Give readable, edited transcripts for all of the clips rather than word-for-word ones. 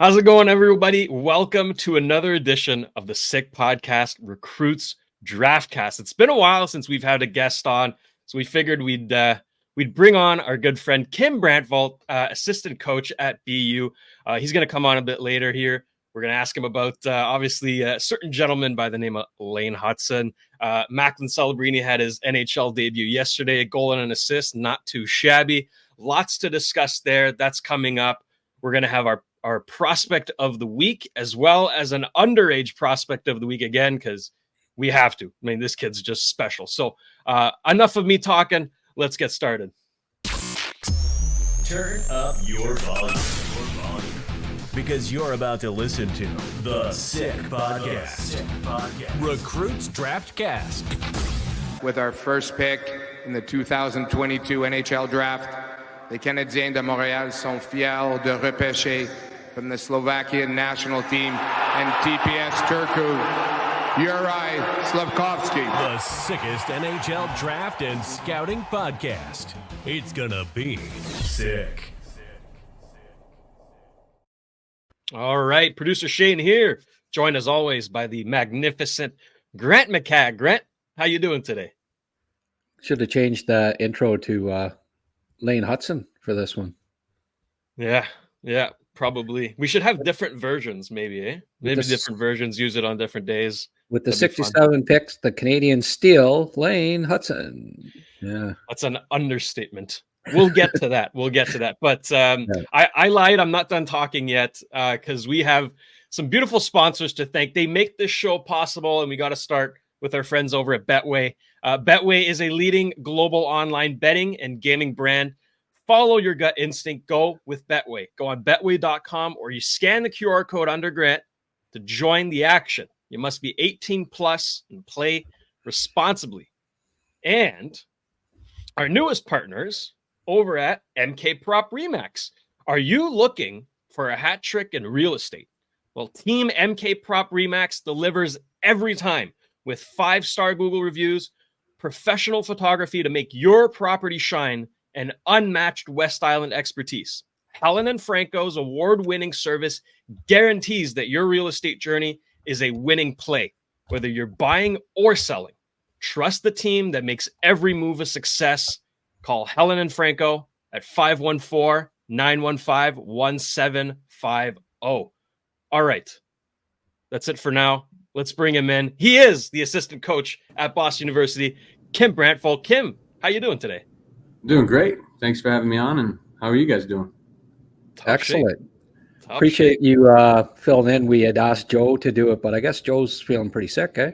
How's it going, everybody? Welcome to another edition of the Sick Podcast Recruits Draftcast. It's been a while since we've had a guest on, so we figured we'd bring on our good friend Kim Brandvold, assistant coach at BU. He's going to come on a bit later here. We're going to ask him about, obviously, a certain gentleman by the name of Lane Hutson. Macklin Celebrini had his NHL debut yesterday, a goal and an assist, not too shabby. Lots to discuss there. That's coming up. We're going to have our prospect of the week, as well as an underage prospect of the week again, because we have to. I mean, this kid's just special. So enough of me talking. Let's get started. Turn up your volume. Because you're about to listen to the Sick Podcast. Recruits Draftcast. With our first pick in the 2022 NHL Draft, les Canadiens de Montréal sont fiers de repêcher from the Slovakian national team and TPS Turku, Juraj Slafkovsky. The sickest NHL draft and scouting podcast. It's gonna be sick. All right, producer Shayne here, joined as always by the magnificent Grant McCagg. Grant, how you doing today? Should have changed the intro to Lane Hutson for this one. Yeah, probably. We should have different versions, maybe, eh? Maybe different versions, use it on different days. With the 67 picks, the Canadians steal Lane Hutson. Yeah. That's an understatement. We'll get to that. But I lied. I'm not done talking yet because we have some beautiful sponsors to thank. They make this show possible, and we got to start with our friends over at Betway. Betway is a leading global online betting and gaming brand. Follow your gut instinct. Go with Betway. Go on betway.com or you scan the QR code under Grant to join the action. You must be 18 plus and play responsibly. And our newest partners over at MKProp RE. Are you looking for a hat trick in real estate? Well, Team MKProp RE delivers every time with 5-star Google reviews, professional photography to make your property shine, and unmatched West Island expertise. Helen and Franco's award-winning service guarantees that your real estate journey is a winning play, whether you're buying or selling. Trust the team that makes every move a success. Call Helen and Franco at 514-915-1750. All right. That's it for now. Let's bring him in. He is the assistant coach at Boston University, Kim Brandvold. Kim, how you doing today? Doing great. Thanks for having me on. And how are you guys doing? Excellent. Appreciate you filling in. We had asked Joe to do it, but I guess Joe's feeling pretty sick, eh?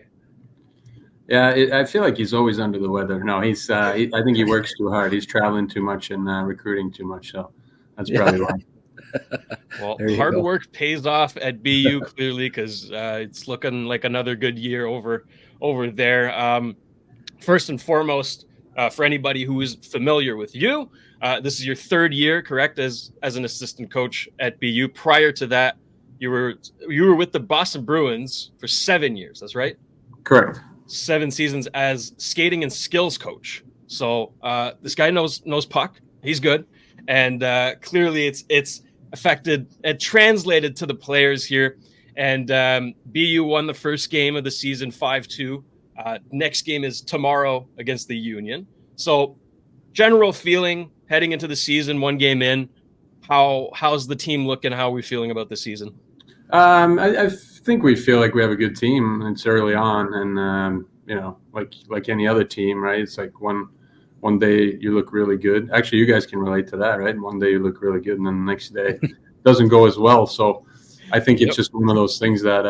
Yeah, I feel like he's always under the weather. No, I think he works too hard. He's traveling too much and recruiting too much. So that's probably why. Well, hard work pays off at BU clearly because it's looking like another good year over there. First and foremost, for anybody who is familiar with you, this is your third year, correct, as an assistant coach at BU. Prior to that, you were with the Boston Bruins for 7 years. That's right? Correct. 7 seasons as skating and skills coach. So this guy knows puck. He's good, and clearly it's affected and translated to the players here. And BU won the first game of the season 5-2. Next game is tomorrow against the Union. So general feeling heading into the season, 1 game in, how's the team looking? How are we feeling about the season? I think we feel like we have a good team. It's early on, and like any other team, right? It's like one day you look really good. Actually, you guys can relate to that, right? One day you look really good, and then the next day it doesn't go as well. So I think it's just one of those things that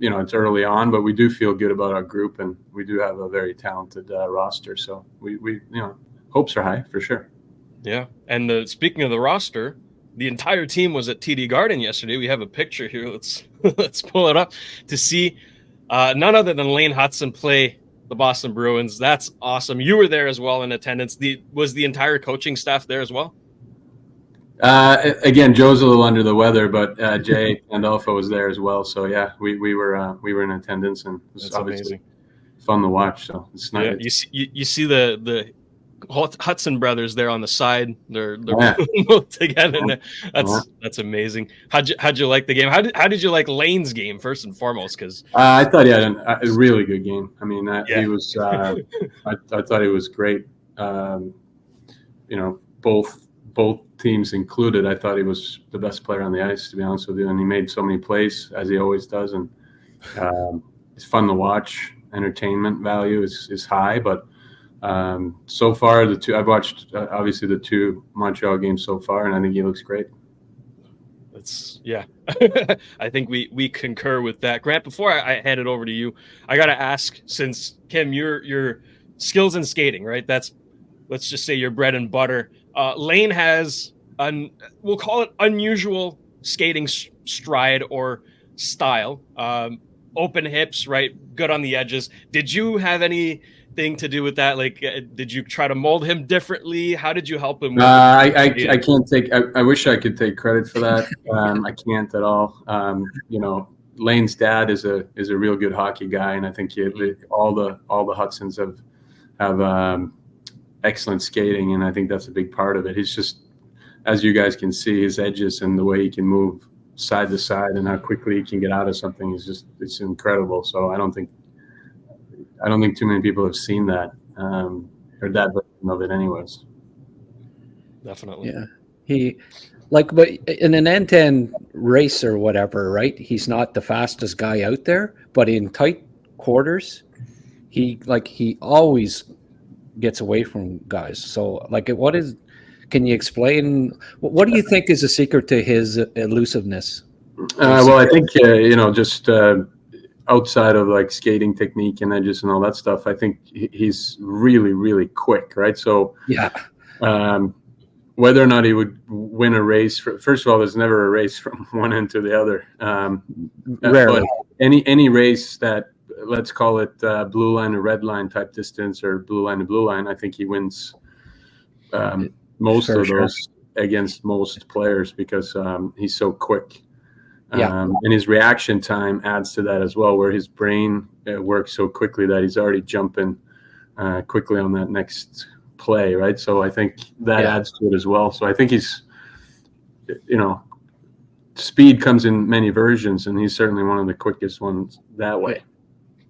it's early on, but we do feel good about our group, and we do have a very talented roster. So we hopes are high for sure. Yeah, and speaking of the roster, the entire team was at TD Garden yesterday. We have a picture here. Let's pull it up to see none other than Lane Hutson play the Boston Bruins. That's awesome. You were there as well in attendance. Was the entire coaching staff there as well? Again, Joe's a little under the weather, but Jay Pandolfo was there as well. So yeah, we were in attendance, and it was obviously fun to watch. So it's not. Yeah, you see the Hutson brothers there on the side. They're both together. And that's amazing. How'd you like the game? How did you like Lane's game first and foremost? Because I thought he had a really good game. I mean, he was. I thought he was great. Both teams included. I thought he was the best player on the ice, to be honest with you. And he made so many plays, as he always does. And it's fun to watch. Entertainment value is high, but so far I've watched obviously the 2 Montreal games so far, and I think he looks great. I think we concur with that. Grant, before I hand it over to you, I got to ask, since Kim, your skills in skating, right? That's, let's just say, your bread and butter. Lane has we'll call it unusual skating stride or style. Open hips, right? Good on the edges. Did you have anything to do with that? Like, did you try to mold him differently? How did you help him? I can't take. I wish I could take credit for that. I can't at all. Lane's dad is a real good hockey guy, and I think all the Hutsons have excellent skating, and I think that's a big part of it. He's just, as you guys can see, his edges and the way he can move side to side and how quickly he can get out of something it's incredible. So I don't think too many people have seen that or that version of it anyways. Definitely. Yeah. He but in an end-to-end race or whatever, right? He's not the fastest guy out there, but in tight quarters, he always gets away from guys. So can you explain, what do you think is the secret to his elusiveness? Well, I think, just outside of like skating technique and edges and all that stuff, I think he's really, really quick, right? So whether or not he would win a race, first of all, there's never a race from one end to the other. Rarely. But any race that, let's call it blue line to red line type distance or blue line to blue line, I think he wins most of those against most players because he's so quick. And his reaction time adds to that as well, where his brain works so quickly that he's already jumping quickly on that next play, right? So I think that adds to it as well. So I think he's, speed comes in many versions, and he's certainly one of the quickest ones that way.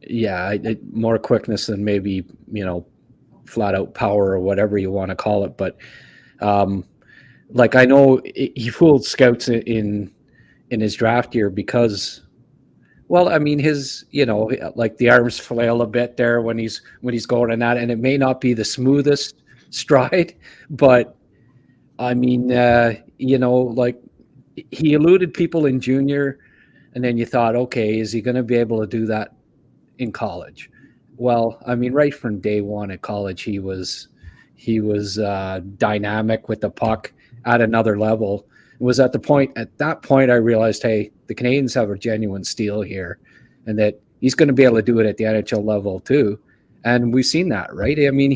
Yeah, more quickness than maybe, flat out power or whatever you want to call it. But I know he fooled scouts in his draft year because, well, I mean, his, the arms flail a bit there when he's going in that, and it may not be the smoothest stride, but I mean, he eluded people in junior, and then you thought, okay, is he going to be able to do that in college? Well, I mean, right from day one at college, he was dynamic with the puck at another level. It was at that point I realized, hey, the Canadians have a genuine steal here, and that he's going to be able to do it at the NHL level too. And we've seen that, right? I mean,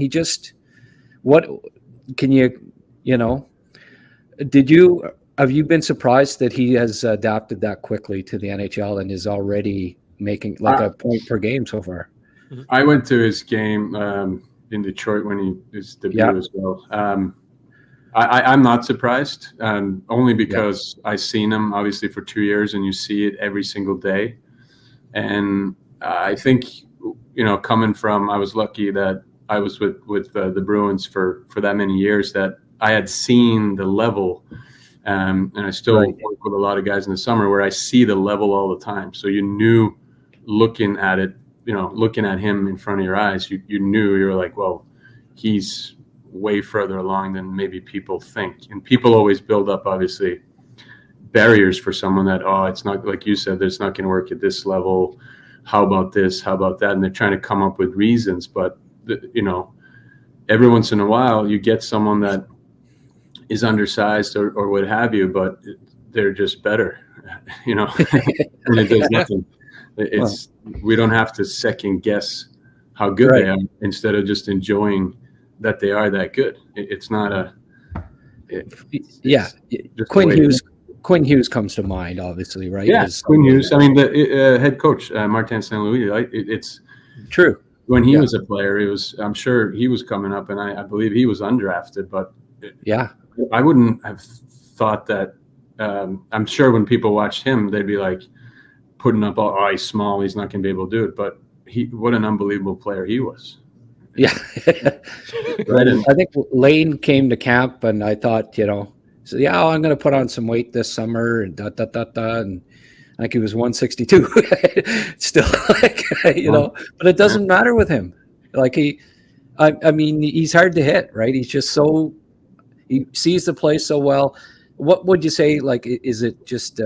have you been surprised that he has adapted that quickly to the NHL and is already making a point per game so far? I went to his game in Detroit when his debut as well. I'm not surprised, only because I've seen him obviously for 2 years, and you see it every single day. And I think, coming from, I was lucky that I was with the Bruins for that many years, that I had seen the level, and I still work with a lot of guys in the summer where I see the level all the time. So you knew, looking at it, looking at him in front of your eyes, you knew, you were like, well, he's way further along than maybe people think. And people always build up, obviously, barriers for someone that, it's not, like you said, it's not going to work at this level. How about this? How about that? And they're trying to come up with reasons. But, every once in a while you get someone that is undersized or what have you, but they're just better, and it does nothing. We don't have to second guess how good they are, instead of just enjoying that they are that good. It's not Quinn Hughes comes to mind, obviously, right? Yeah, Quinn Hughes. I mean, the head coach, Martin St. Louis, it's true. when he was a player, I'm sure he was coming up, and I believe he was undrafted, but I wouldn't have thought that. I'm sure when people watched him, they'd be like putting up, oh, he's small, he's not going to be able to do it. But what an unbelievable player he was. Yeah. Right. I think Lane came to camp, and I thought, so I'm going to put on some weight this summer, and and like he was 162 still, but it doesn't matter with him. Like I mean, he's hard to hit, right? He's just he sees the play so well. What would you say, like, is it just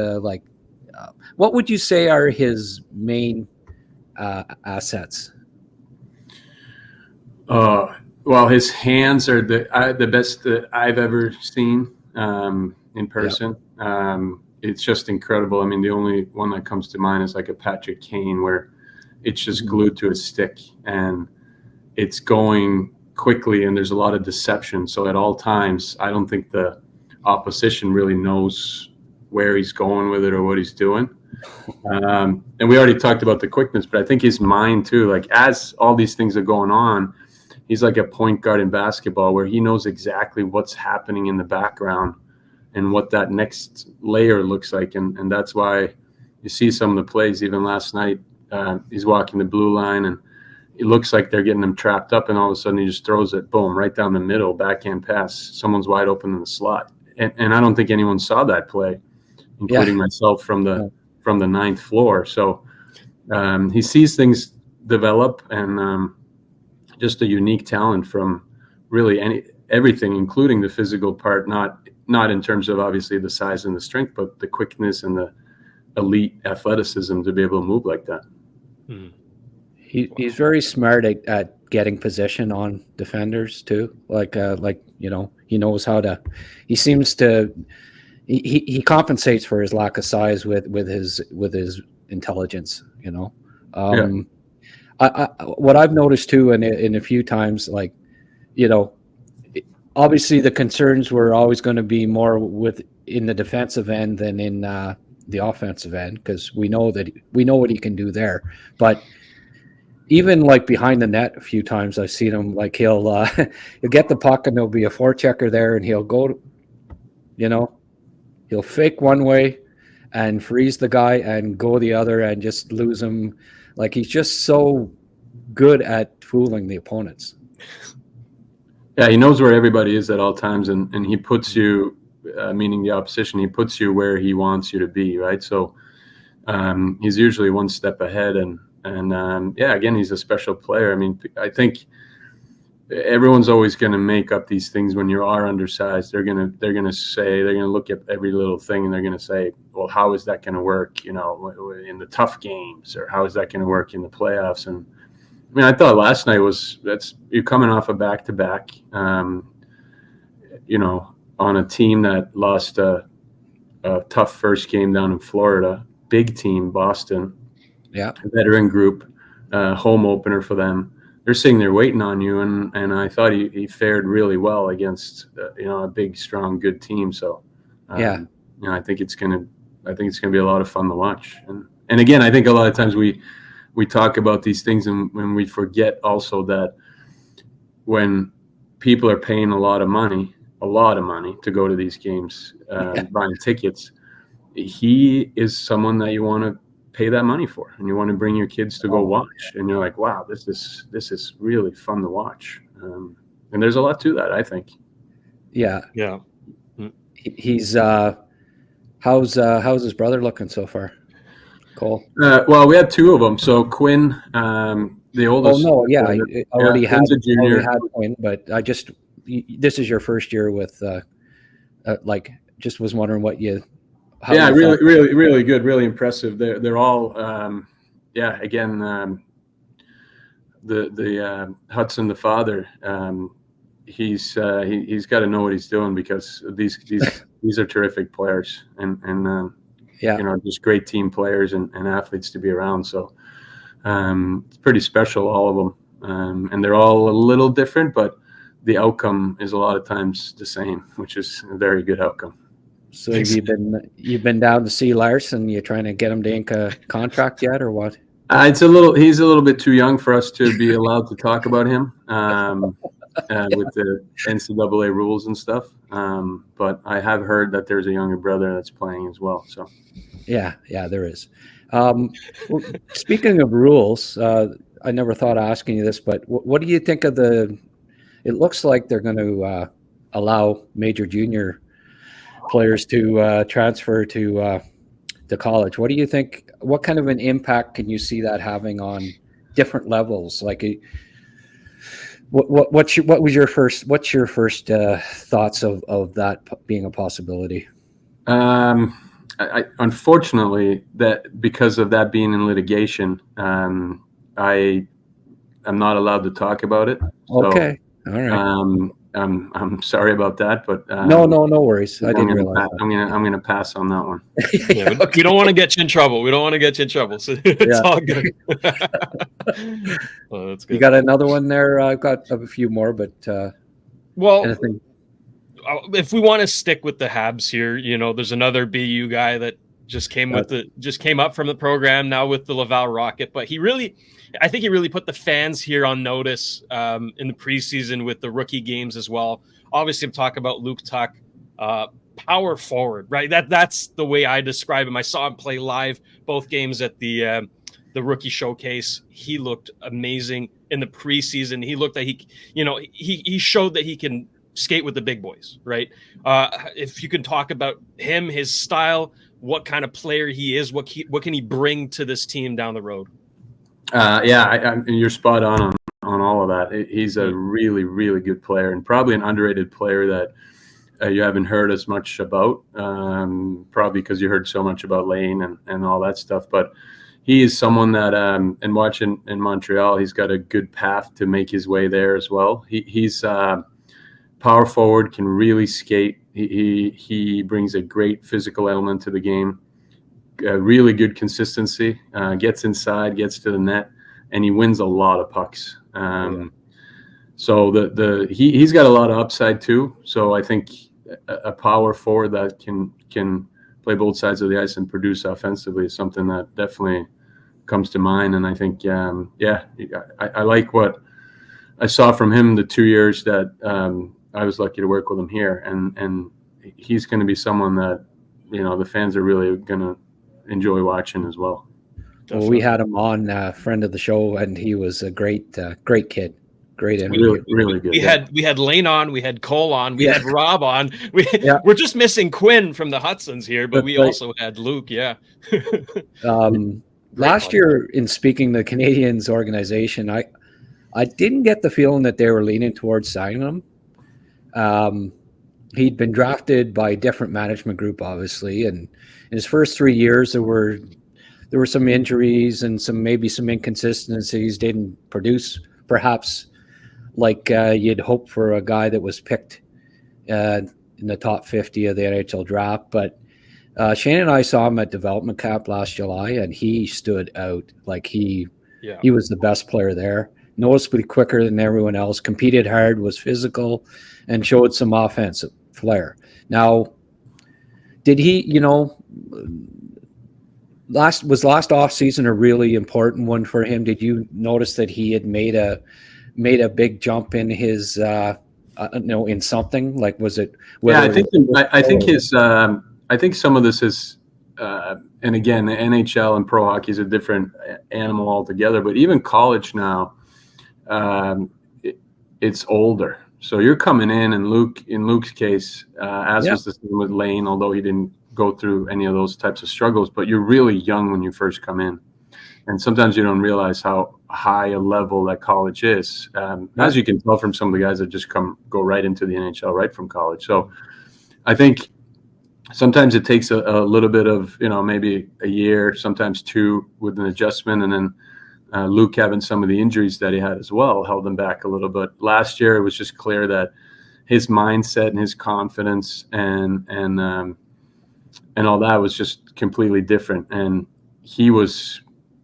what would you say are his main assets? Well, his hands are the best that I've ever seen in person. It's just incredible. I mean, the only one that comes to mind is like a Patrick Kane, where it's just glued to a stick and it's going quickly, and there's a lot of deception. So at all times, I don't think the opposition really knows where he's going with it or what he's doing. And we already talked about the quickness, but I think his mind too, like as all these things are going on, he's like a point guard in basketball where he knows exactly what's happening in the background and what that next layer looks like. And that's why you see some of the plays, even last night, he's walking the blue line and it looks like they're getting him trapped up, and all of a sudden he just throws it, boom, right down the middle, backhand pass. Someone's wide open in the slot. And I don't think anyone saw that play, including myself from the ninth floor. So he sees things develop, and just a unique talent from really everything, including the physical part, not in terms of obviously the size and the strength, but the quickness and the elite athleticism to be able to move like that. He's very smart at getting position on defenders too. He knows how to. He seems to. He compensates for his lack of size with his intelligence. What I've noticed too, in a few times, obviously the concerns were always going to be more in the defensive end than in the offensive end, because we know what he can do there. But even like behind the net, a few times I've seen him, like he'll get the puck and there'll be a forechecker there, and he'll go, he'll fake one way and freeze the guy and go the other and just lose him. Like, he's just so good at fooling the opponents. Yeah, he knows where everybody is at all times, and he puts you, meaning the opposition, he puts you where he wants you to be, right? So he's usually one step ahead, and again, he's a special player. I mean, I think everyone's always going to make up these things when you are undersized. They're going to look at every little thing, and they're going to say, well, how is that going to work, in the tough games, or how is that going to work in the playoffs? And I mean, I thought last night you're coming off a back-to-back, on a team that lost a tough first game down in Florida, big team, Boston, veteran group, home opener for them. They're sitting there waiting on you, and I thought he fared really well against a big, strong, good team. So I think it's gonna be a lot of fun to watch. And again, I think a lot of times we talk about these things, and when we forget also that when people are paying a lot of money to go to these games, buying tickets, he is someone that you want to pay that money for, and you want to bring your kids to go watch, and you're like, wow, this is really fun to watch, and there's a lot to that, I think. He's how's his brother looking so far, Cole? Well, we had two of them. So Quinn, the oldest. I already had a junior. Already had Quinn, but this is your first year with just was wondering what you. Really good, really impressive. They're all, again, the Hutson, the father, he's got to know what he's doing, because these are terrific players, and just great team players and athletes to be around. So it's pretty special, all of them, and they're all a little different, but the outcome is a lot of times the same, which is a very good outcome. So you've been down to see Larson? You trying to get him to ink a contract yet, or what? He's a little bit too young for us to be allowed to talk about him with the NCAA rules and stuff. But I have heard that there's a younger brother that's playing as well. So Yeah, there is. Well, speaking of rules, I never thought of asking you this, but what do you think of it looks like they're going to allow major junior players to transfer to college. What do you think? What kind of an impact can you see that having on different levels? Like, what's your first thoughts of that being a possibility? I unfortunately, that because of that being in litigation, I am not allowed to talk about it. Okay, all right. I'm sorry about that, but no worries. I didn't realize that. I'm gonna pass on that one. Yeah, okay. We don't want to get you in trouble. So it's all good. Oh, that's good. You got another one there? I've got a few more, but anything? If we want to stick with the Habs here, there's another BU guy that just came up from the program now with the Laval Rocket, but I think he really put the fans here on notice in the preseason with the rookie games as well. Obviously, I'm talking about Luke Tuch, power forward, right? That's the way I describe him. I saw him play live both games at the rookie showcase. He looked amazing in the preseason. He looked like he showed that he can skate with the big boys, right? If you can talk about him, his style, what kind of player he is, what can he bring to this team down the road? You're spot on all of that. He's a really, really good player and probably an underrated player that you haven't heard as much about, probably because you heard so much about Lane and all that stuff. But he is someone that, and watching in Montreal, he's got a good path to make his way there as well. He's power forward, can really skate. He brings a great physical element to the game. Really good consistency, gets inside, gets to the net, and he wins a lot of pucks. So he's got a lot of upside too. So I think a power forward that can play both sides of the ice and produce offensively is something that definitely comes to mind. And I think I like what I saw from him the 2 years that I was lucky to work with him here, and he's going to be someone that the fans are really going to enjoy watching as well. Well, we had him on, friend of the show, and he was a great kid. Great interview. Really good. We had Lane on, we had Cole on, we had Rob on. We're just missing Quinn from the Hudsons here, but we also had Luke. Yeah. Last year, in speaking the Canadiens organization, I didn't get the feeling that they were leaning towards signing him. He'd been drafted by a different management group, obviously, and in his first 3 years, there were some injuries and maybe some inconsistencies. Didn't produce perhaps like you'd hope for a guy that was picked in the top 50 of the NHL draft. But Shayne and I saw him at development camp last July, and he stood out. Like he was the best player there. Noticeably quicker than everyone else. Competed hard, was physical, and showed some offensive flair. Now, did he? Last off season a really important one for him? Did you notice that he had made a big jump in his in something? Like, was it? I think some of this is, and again, the NHL and pro hockey is a different animal altogether. But even college now, it's older. So you're coming in Luke's case, as was the same with Lane, although he didn't go through any of those types of struggles, but you're really young when you first come in. And sometimes you don't realize how high a level that college is, as you can tell from some of the guys that just go right into the NHL right from college. So I think sometimes it takes a little bit of, maybe a year, sometimes two with an adjustment. And then Luke having some of the injuries that he had as well held him back a little bit. Last year, it was just clear that his mindset and his confidence and all that was just completely different. And he was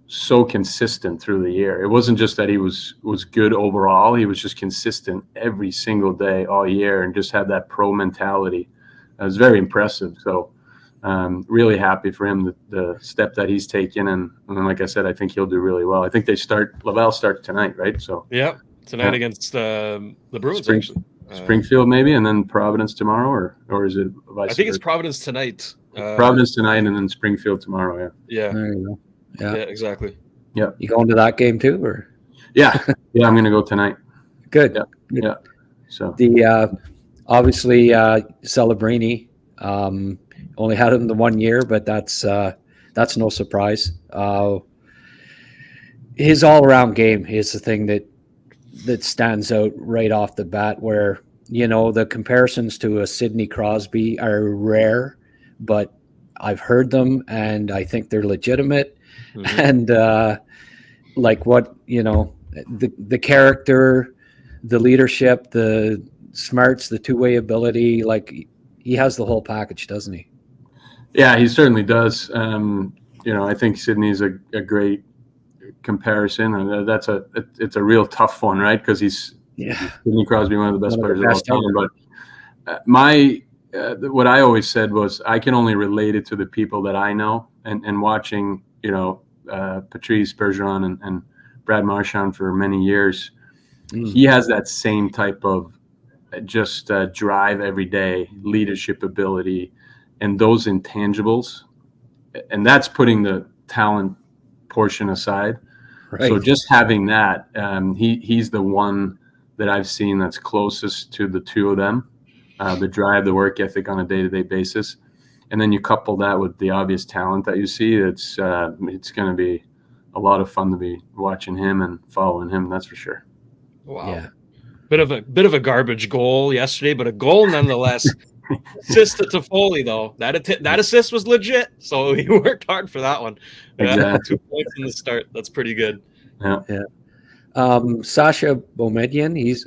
so consistent through the year. It wasn't just that he was good overall. He was just consistent every single day all year and just had that pro mentality. It was very impressive. So really happy for him, the step that he's taken. And like I said, I think he'll do really well. I think Laval starts tonight, right? So yeah, tonight against the Bruins, actually. Springfield maybe, and then Providence tomorrow, or is it vice I think versa? it's Providence tonight. Providence tonight, and then Springfield tomorrow. Yeah. There you go. Yeah, exactly. Yeah. You going to that game too, or? Yeah, I'm going to go tonight. Good. Yeah. So the obviously Celebrini only had him the 1 year, but that's no surprise. His all-around game is the thing that stands out right off the bat, where the comparisons to a Sidney Crosby are rare, but I've heard them and I think they're legitimate. And like what the character, the leadership, the smarts, the two-way ability, like he has the whole package, doesn't he? Yeah, he certainly does. I think Sidney's a great comparison, and it's a real tough one, right? Because Sidney Crosby, one of the best players of all time. But what I always said was I can only relate it to the people that I know, and watching Patrice Bergeron and Brad Marchand for many years. He has that same type of just drive every day, leadership ability, and those intangibles, and that's putting the talent portion aside. Right. So just having that, he's the one that I've seen that's closest to the two of them, the drive, the work ethic on a day-to-day basis. And then you couple that with the obvious talent that you see, it's going to be a lot of fun to be watching him and following him, that's for sure. Wow. Yeah. Bit of a garbage goal yesterday, but a goal nonetheless. Assist to Toffoli, though. That assist was legit, so he worked hard for that one. Exactly. 2 points in the start. That's pretty good. Yeah. Sasha Boumedienne, is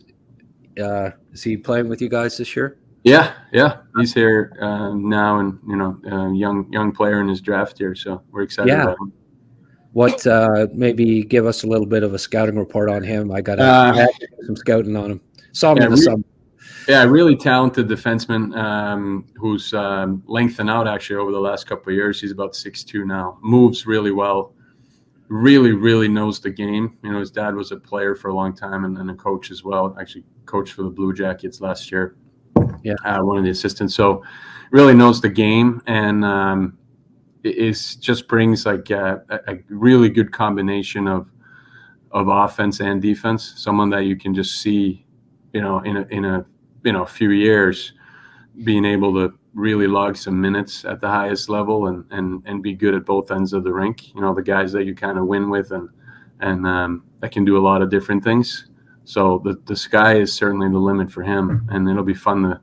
he playing with you guys this year? Yeah. He's here now, and young player in his draft year, so we're excited about him. What maybe give us a little bit of a scouting report on him? I got to do some scouting on him. Saw him in the summer. Yeah, really talented defenseman who's lengthened out actually over the last couple of years. He's about 6'2" now. Moves really well. Really, really knows the game. His dad was a player for a long time and a coach as well. Actually coached for the Blue Jackets last year. Yeah, one of the assistants. So really knows the game, and just brings like a really good combination of offense and defense. Someone that you can just see, in a few years being able to really log some minutes at the highest level and be good at both ends of the rink. The guys that you kind of win with and that can do a lot of different things. So the sky is certainly the limit for him, and it'll be fun to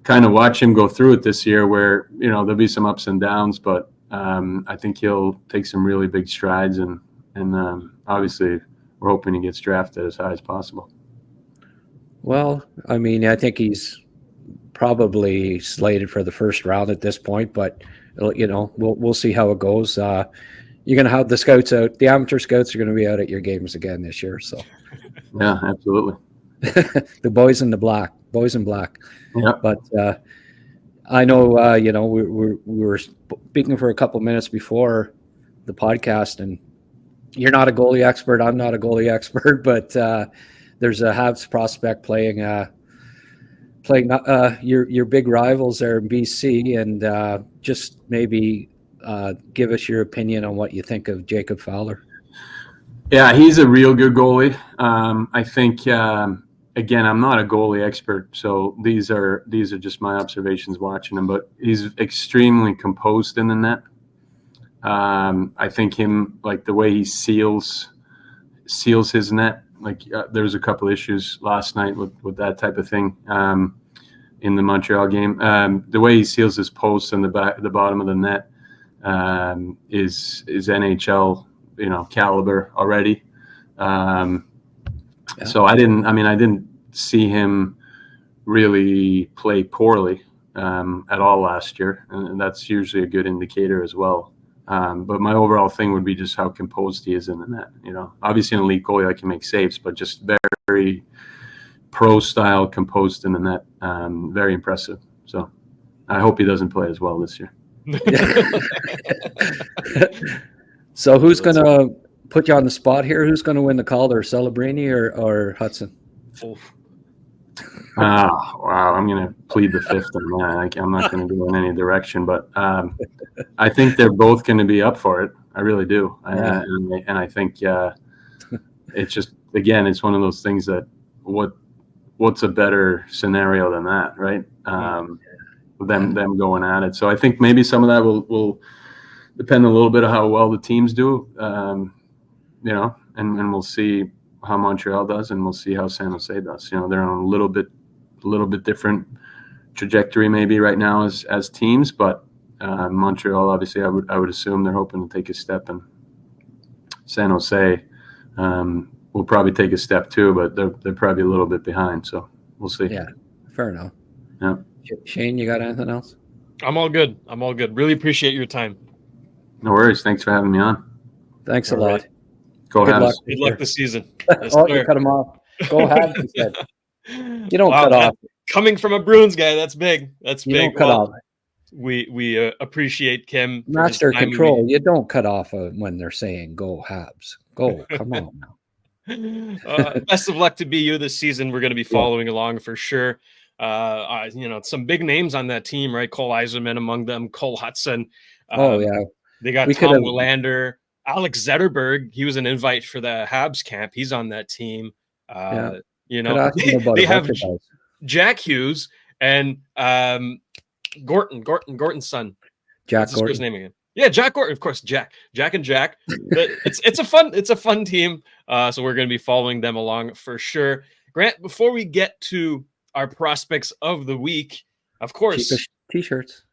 kind of watch him go through it this year where, there'll be some ups and downs, but I think he'll take some really big strides, and obviously we're hoping he gets drafted as high as possible. Well, I mean, I think he's probably slated for the first round at this point, but we'll see how it goes. You're going to have the scouts out. The amateur scouts are going to be out at your games again this year. So, yeah, absolutely. The boys in black. Yeah. But I know, we were speaking for a couple minutes before the podcast, and you're not a goalie expert. I'm not a goalie expert, but there's a Habs prospect playing your big rivals there in BC, and just maybe give us your opinion on what you think of Jacob Fowler. Yeah, he's a real good goalie. I think again, I'm not a goalie expert, so these are just my observations watching him. But he's extremely composed in the net. I think him, like the way he seals his net. Like there was a couple issues last night with that type of thing in the Montreal game. The way he seals his posts and the bottom of the net is NHL caliber already. So I didn't see him really play poorly at all last year, and that's usually a good indicator as well. But my overall thing would be just how composed he is in the net. Obviously an elite goalie that can make saves, but just very pro style, composed in the net. Very impressive. So I hope he doesn't play as well this year. So who's going to put you on the spot here? Who's going to win the Calder, Celebrini or Hutson? Wow. I'm going to plead the fifth on that. I'm not going to go in any direction, but I think they're both going to be up for it. I really do. Yeah. And I think it's just, again, it's one of those things that what's a better scenario than that, right? Them going at it. So I think maybe some of that will depend a little bit of how well the teams do, and we'll see how Montreal does, and we'll see how San Jose does. They're on a little bit different trajectory maybe right now as teams, but Montreal, obviously, I would assume they're hoping to take a step, and San Jose will probably take a step too, but they're probably a little bit behind. So we'll see. Yeah, fair enough. Yeah. Shayne, you got anything else? I'm all good. Really appreciate your time. No worries. Thanks for having me on. Thanks a lot. Right. Go Good Habs. luck. Good luck this season. Yes, You cut him off. Go Habs, he said. You don't Wow, cut off. Coming from a Bruins guy, that's big. That's You big. don't cut off. We appreciate Kim. For his Master time. control. You don't cut off when they're saying "Go Habs." Go. Come on now. Best of luck to BU this season. We're going to be following along for sure. Some big names on that team, right? Cole Yzerman among them, Cole Hutson. Yeah. They got Tom Willander, Alex Zetterberg. He was an invite for the Habs camp. He's on that team. They have Jack Hughes and Gorton's son. Jack What's Gordon. his name again? Yeah, Jack Gordon. Of course, Jack and Jack. It's a fun team. So we're going to be following them along for sure. Grant, before we get to our prospects of the week, of course, T-shirts.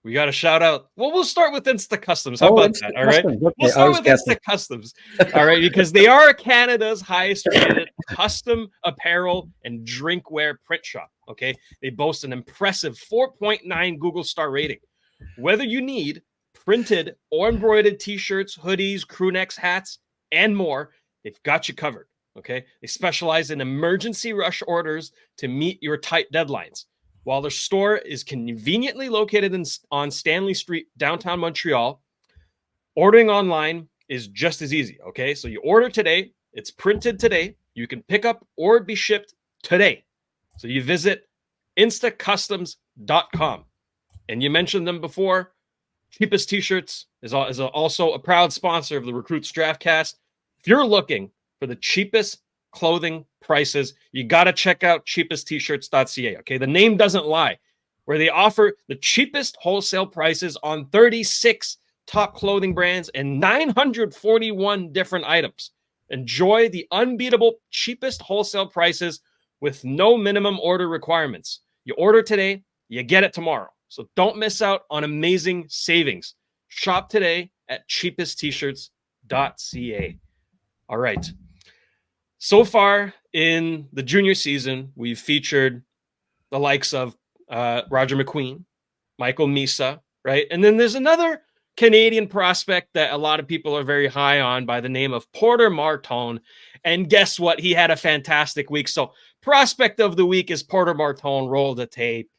We got a shout out. Well, we'll start with Insta Customs. How about that? All right. Okay, We'll start with Insta Customs. All right. Because they are Canada's highest rated custom apparel and drinkware print shop. Okay. They boast an impressive 4.9 Google star rating. Whether you need printed or embroidered t-shirts, hoodies, crew necks, hats, and more, they've got you covered. Okay. They specialize in emergency rush orders to meet your tight deadlines. While their store is conveniently located on Stanley Street, downtown Montreal, ordering online is just as easy, okay? So you order today, it's printed today, you can pick up or be shipped today. So you visit instacustoms.com. And you mentioned them before, Cheapest T-shirts is also a proud sponsor of the Recruits Draftcast. If you're looking for the cheapest clothing prices, you got to check out CheapestTshirts.ca. Okay, the name doesn't lie, where they offer the cheapest wholesale prices on 36 top clothing brands and 941 different items. Enjoy the unbeatable cheapest wholesale prices with no minimum order requirements. You order today, you get it tomorrow. So don't miss out on amazing savings. Shop today at CheapestTshirts.ca. All right. So far in the junior season, we've featured the likes of Roger McQueen, Michael Misa, right? And then there's another Canadian prospect that a lot of people are very high on by the name of Porter Martone. And guess what? He had a fantastic week. So prospect of the week is Porter Martone. Roll the tape.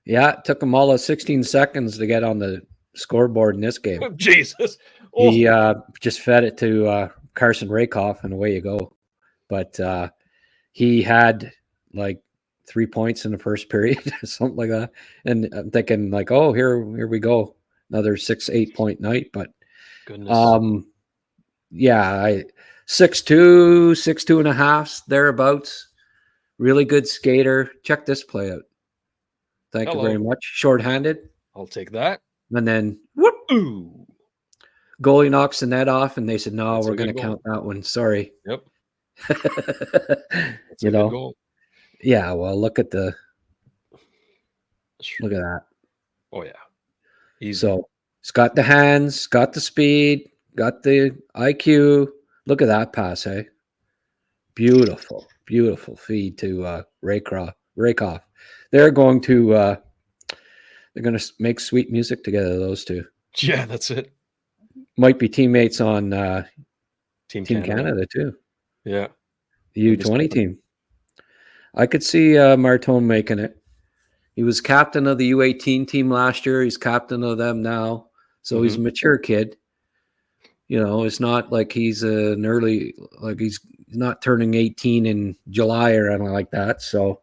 Yeah, it took him all of 16 seconds to get on the scoreboard in this game. Jesus. Oh. He just fed it to Carson Rakoff, and away you go. But he had like 3 points in the first period, something like that. And I'm thinking like, oh, here we go. Another 6-8 point night. But goodness. 6'2", 6'2 and a half, thereabouts. Really good skater. Check this play out. Thank you very much. Short-handed. I'll take that. And then whoop, ooh. Goalie knocks the net off, and they said, no, that's we're going to count that one. Sorry. Yep. You know? Yeah, well, look at that. Oh, yeah. So it's got the hands, got the speed, got the IQ. Look at that pass, hey? Beautiful, beautiful feed to Rakoff. They're going to make sweet music together, those two. Yeah, that's it. Might be teammates on Team Canada. Canada too. Yeah. The U20 team. I could see Martone making it. He was captain of the U18 team last year. He's captain of them now. So he's a mature kid. You know, it's not like he's an early, like he's not turning 18 in July or anything like that. So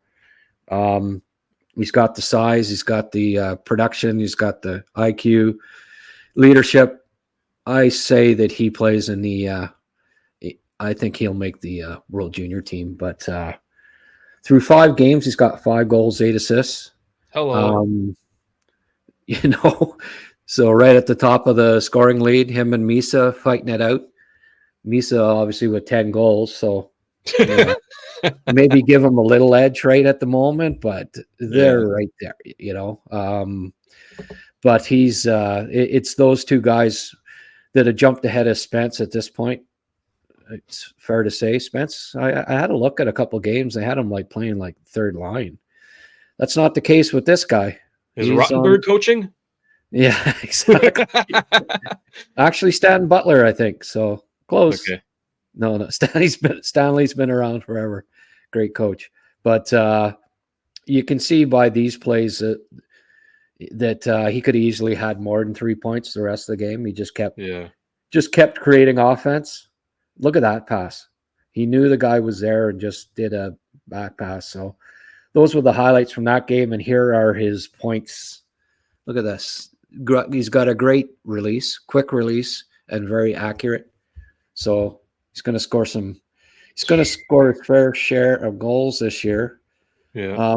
he's got the size, he's got the production, he's got the IQ, leadership. I say that he plays in the I think he'll make the World Junior team. But through 5 games, he's got 5 goals, 8 assists. Hello. You know, so right at the top of the scoring lead, him and Misa fighting it out. Misa obviously with 10 goals, so you know, maybe give him a little edge right at the moment, but they're right there, you know. But he's it's those 2 guys that have jumped ahead of Spence at this point. It's fair to say. Spence, I had a look at a couple games. I had him like playing like third line. That's not the case with this guy. Is Rottenberg coaching? Yeah, exactly. Actually, Stan Butler, I think. So close. Okay. No, Stanley's been around forever. Great coach. But you can see by these plays that he could have easily had more than 3 points the rest of the game. He just kept creating offense. Look at that pass. He knew the guy was there and just did a back pass. So those were the highlights from that game. And here are his points. Look at this. He's got a great release, quick release, and very accurate. So he's going to score a fair share of goals this year. Yeah.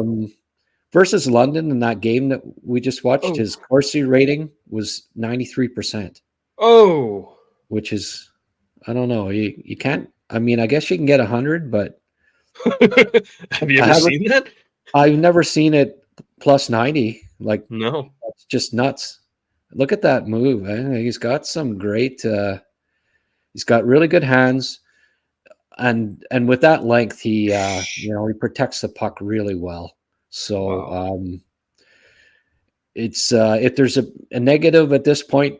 Versus London in that game that we just watched, his Corsi rating was 93%. Oh. Which is, I don't know. You can't, I mean, I guess you can get 100, but. Have you ever seen that? I've never seen it plus 90. Like, no. It's just nuts. Look at that move. He's got some great, he's got really good hands. And with that length, he protects the puck really well. So it's if there's a negative at this point,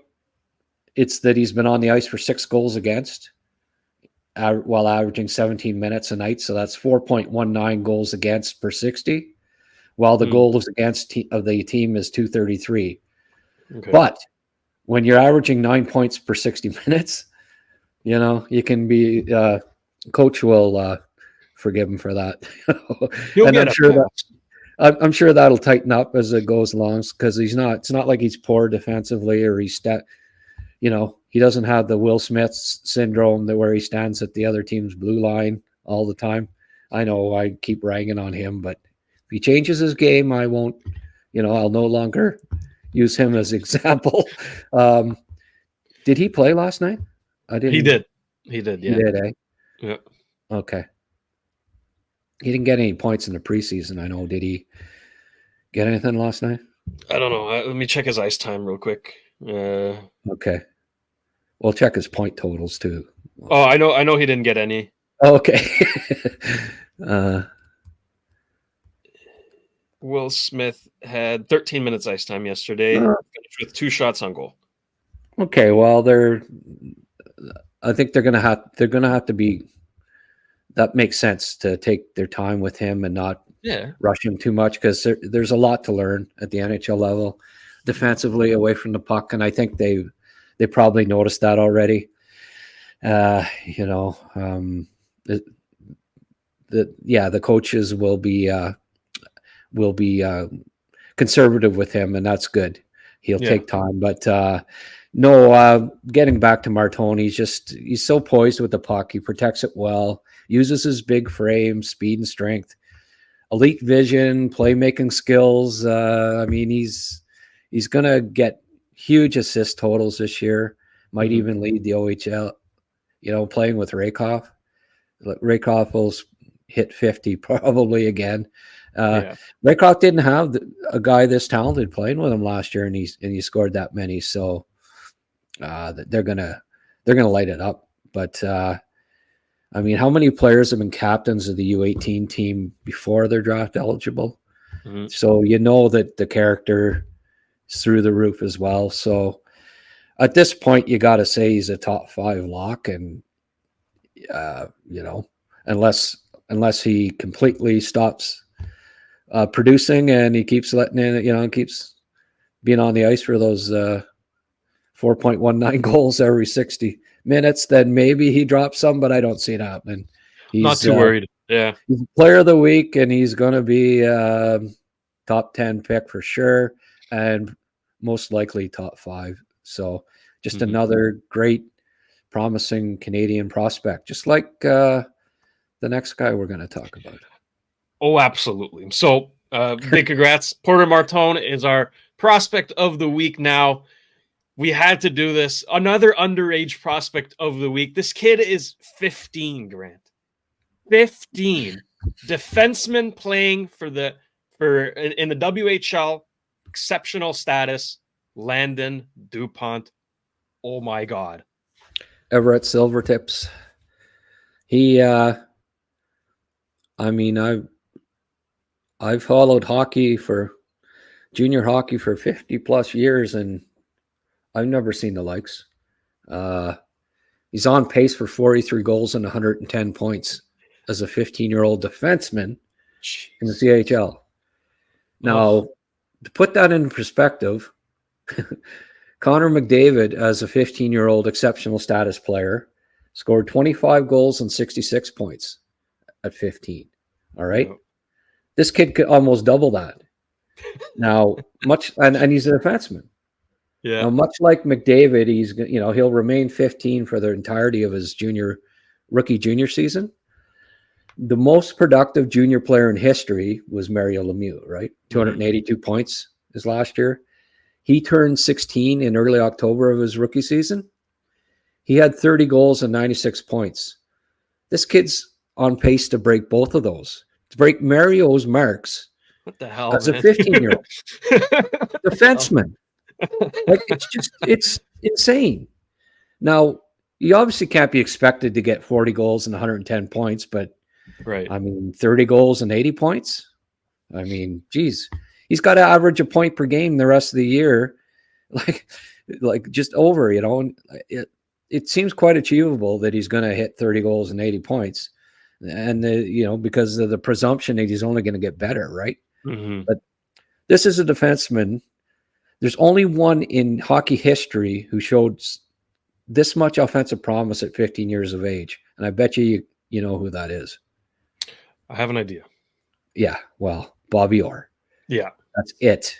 it's that he's been on the ice for 6 goals against while averaging 17 minutes a night. So that's 4.19 goals against per 60, while the goals against of the team is 233. Okay. But when you're averaging 9 points per 60 minutes, you know, you can be coach will forgive him for that. And I'm sure that'll tighten up as it goes along, because it's not like he's poor defensively or he doesn't have the Will Smith syndrome where he stands at the other team's blue line all the time. I know I keep ragging on him, but if he changes his game, I won't, I'll no longer use him as example. Did he play last night? I didn't. He did. Yeah. He did, eh? Yeah. Okay. He didn't get any points in the preseason, I know. Did he get anything last night? I don't know. Let me check his ice time real quick. Okay. We'll check his point totals too. Oh, I know he didn't get any. Okay. Will Smith had 13 minutes ice time yesterday, finished with 2 shots on goal. Okay, well, I think they're gonna have to be. That makes sense to take their time with him and not rush him too much, because there's a lot to learn at the NHL level, defensively away from the puck, and I think they probably noticed that already. The coaches will be conservative with him, and that's good. He'll take time, but getting back to Martone, he's so poised with the puck. He protects it well, uses his big frame, speed and strength, elite vision, playmaking skills. He's gonna get huge assist totals this year. Might even lead the OHL. Playing with Rakoff. Rakoff will hit 50 probably again. Rakoff didn't have a guy this talented playing with him last year, and he scored that many. So they're gonna light it up. But how many players have been captains of the U18 team before they're draft eligible? Mm-hmm. So that the character is through the roof as well. So at this point, you got to say he's a top 5 lock, and unless he completely stops producing, and he keeps letting in, keeps being on the ice for those 4.19 goals every 60 minutes, then maybe he drops some, but I don't see it happening. He's not too worried. Yeah. He's player of the week, and he's going to be top 10 pick for sure, and most likely top 5. So just another great, promising Canadian prospect, just like the next guy we're going to talk about. Oh, absolutely. So big congrats. Porter Martone is our prospect of the week now. We had to do this. Another underage prospect of the week. This kid is 15, Grant. 15. Defenseman playing in the WHL. Exceptional status. Landon Dupont. Oh my God. Everett Silvertips. He, I've followed junior hockey for 50 plus years, and I've never seen the likes. He's on pace for 43 goals and 110 points as a 15-year-old defenseman in the CHL. Now, to put that in perspective, Connor McDavid, as a 15-year-old exceptional status player, scored 25 goals and 66 points at 15. All right? Yeah. This kid could almost double that. Now, and he's a defenseman. Yeah. Now, much like McDavid, he'll remain 15 for the entirety of his rookie junior season. The most productive junior player in history was Mario Lemieux, right? 282 points his last year. He turned 16 in early October of his rookie season. He had 30 goals and 96 points. This kid's on pace to break both of those, to break Mario's marks. What the hell, as a 15-year-old defenseman. Like, it's insane. Now, you obviously can't be expected to get 40 goals and 110 points, but right. 30 goals and 80 points. Geez, he's got to average a point per game the rest of the year, like just over. It seems quite achievable that he's going to hit 30 goals and 80 points, and because of the presumption that he's only going to get better, right? Mm-hmm. But this is a defenseman. There's only one in hockey history who showed this much offensive promise at 15 years of age. And I bet you know who that is. I have an idea. Yeah, well, Bobby Orr. Yeah. That's it.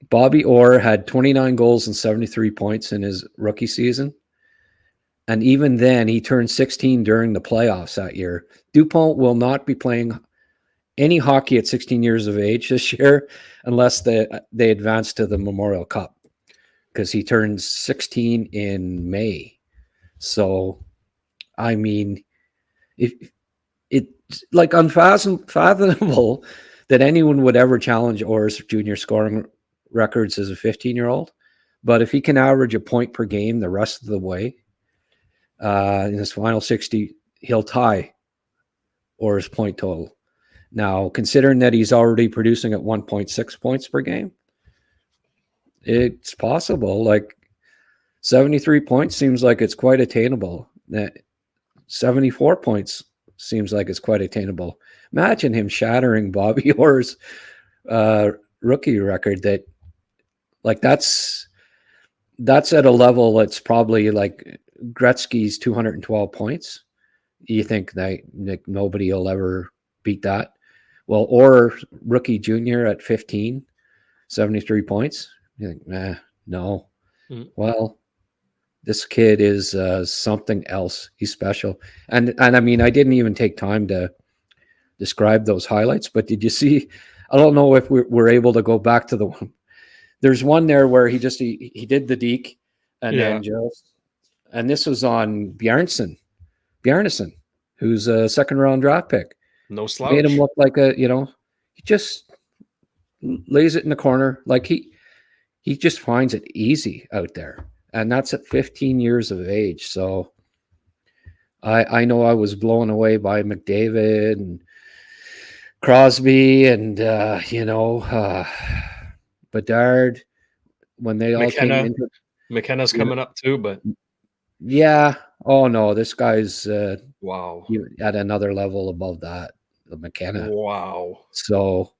Bobby Orr had 29 goals and 73 points in his rookie season. And even then, he turned 16 during the playoffs that year. Dupont will not be playing any hockey at 16 years of age this year unless they advance to the Memorial Cup, because he turns 16 in May. So, it's like unfathomable that anyone would ever challenge Orr's junior scoring records as a 15-year-old. But if he can average a point per game the rest of the way, in his final 60, he'll tie Orr's point total. Now, considering that he's already producing at 1.6 points per game, it's possible. Like 73 points seems like it's quite attainable. 74 points seems like it's quite attainable. Imagine him shattering Bobby Orr's rookie record. That's at a level that's probably like Gretzky's 212 points. You think that nobody will ever beat that? Well, or rookie junior at 15, 73 points. You think, no. Mm-hmm. Well, this kid is something else. He's special. And I didn't even take time to describe those highlights, but did you see? I don't know if we're able to go back to the one. There's one there where he did the deke, and then and this was on Bjarnason, who's a second round draft pick. No slouch. Made him look like he just lays it in the corner. Like he just finds it easy out there. And that's at 15 years of age. So I know I was blown away by McDavid and Crosby and, Bedard when they all came into. McKenna's coming up too, but. Yeah. Oh, no, this guy's wow, at another level above that, the McKenna. Wow. So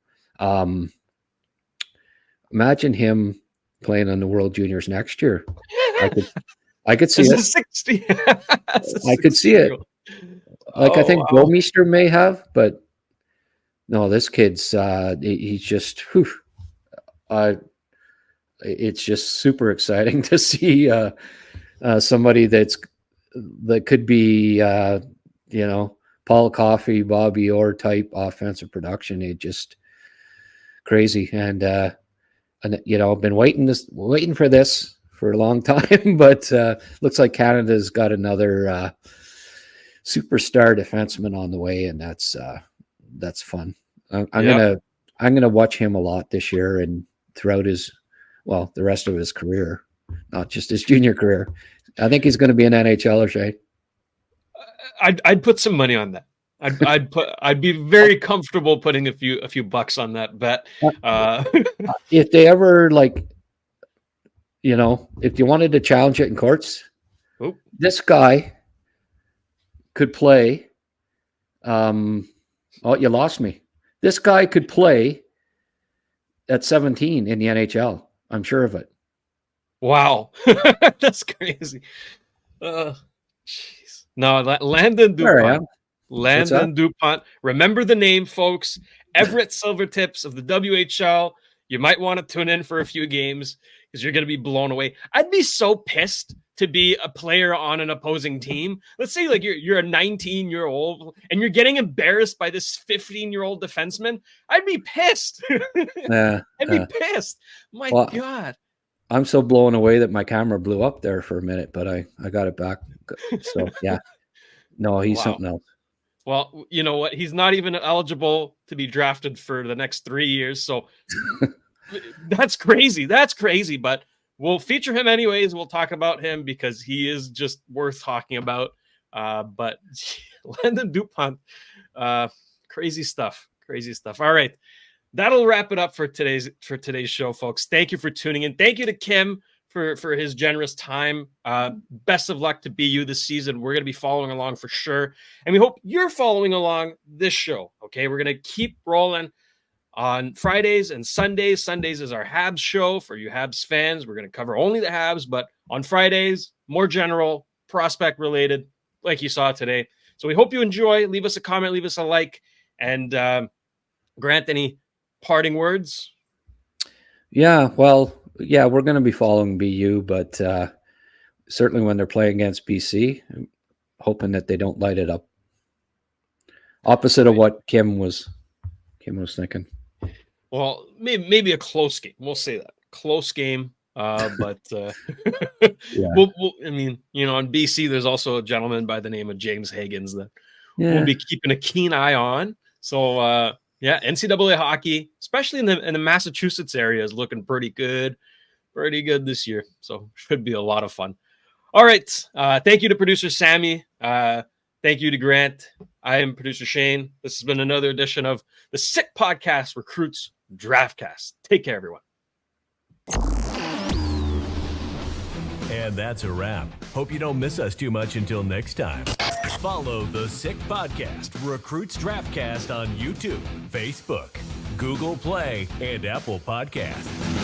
Imagine him playing on the World Juniors next year. I could see it. 60. I could see it. Like, I think Bomeister may have, but no, this kid's he's just it's just super exciting to see somebody that could be Paul Coffey, Bobby Orr type offensive production. It just crazy, and I've been waiting for this for a long time, but looks like Canada's got another superstar defenseman on the way, and that's fun. I'm gonna watch him a lot this year and throughout the rest of his career, not just his junior career. I think he's going to be an NHLer, Shayne. I'd put some money on that. I'd be very comfortable putting a few bucks on that bet. If they ever if you wanted to challenge it in courts, this guy could play. You lost me. This guy could play at 17 in the NHL. I'm sure of it. Wow. That's crazy. Jeez. No, Landon DuPont. Landon DuPont. Remember the name, folks. Everett Silvertips of the WHL. You might want to tune in for a few games because you're going to be blown away. I'd be so pissed to be a player on an opposing team. Let's say you're a 19-year-old and you're getting embarrassed by this 15-year-old defenseman. I'd be pissed. I'd be pissed. My God. I'm so blown away that my camera blew up there for a minute, but I got it back. So yeah, no, he's something else. Well, you know what? He's not even eligible to be drafted for the next 3 years. So that's crazy. That's crazy. But we'll feature him anyways. We'll talk about him because he is just worth talking about. But Landon DuPont, crazy stuff. Crazy stuff. All right. That'll wrap it up for today's show, folks. Thank you for tuning in. Thank you to Kim for his generous time. Best of luck to BU this season. We're going to be following along for sure. And we hope you're following along this show. Okay. We're going to keep rolling on Fridays and Sundays. Sundays is our Habs show for you Habs fans. We're going to cover only the Habs, but on Fridays, more general, prospect related, like you saw today. So we hope you enjoy. Leave us a comment, leave us a like, and Grant, any parting words? Yeah, well, yeah, we're going to be following BU, but certainly when they're playing against BC, I'm hoping that they don't light it up. Opposite of what Kim was thinking. Well, maybe a close game. We'll say that. Close game. But yeah. I mean, on BC, there's also a gentleman by the name of James Higgins that we'll be keeping a keen eye on. So, NCAA hockey, especially in the Massachusetts area, is looking pretty good this year. So should be a lot of fun. All right. Thank you to producer Sammy. Thank you to Grant. I am producer Shayne. This has been another edition of the Sick Podcast Recruits Draftcast. Take care, everyone. And that's a wrap. Hope you don't miss us too much until next time. Follow the Sick Podcast Recruits Draftcast on YouTube, Facebook, Google Play, and Apple Podcasts.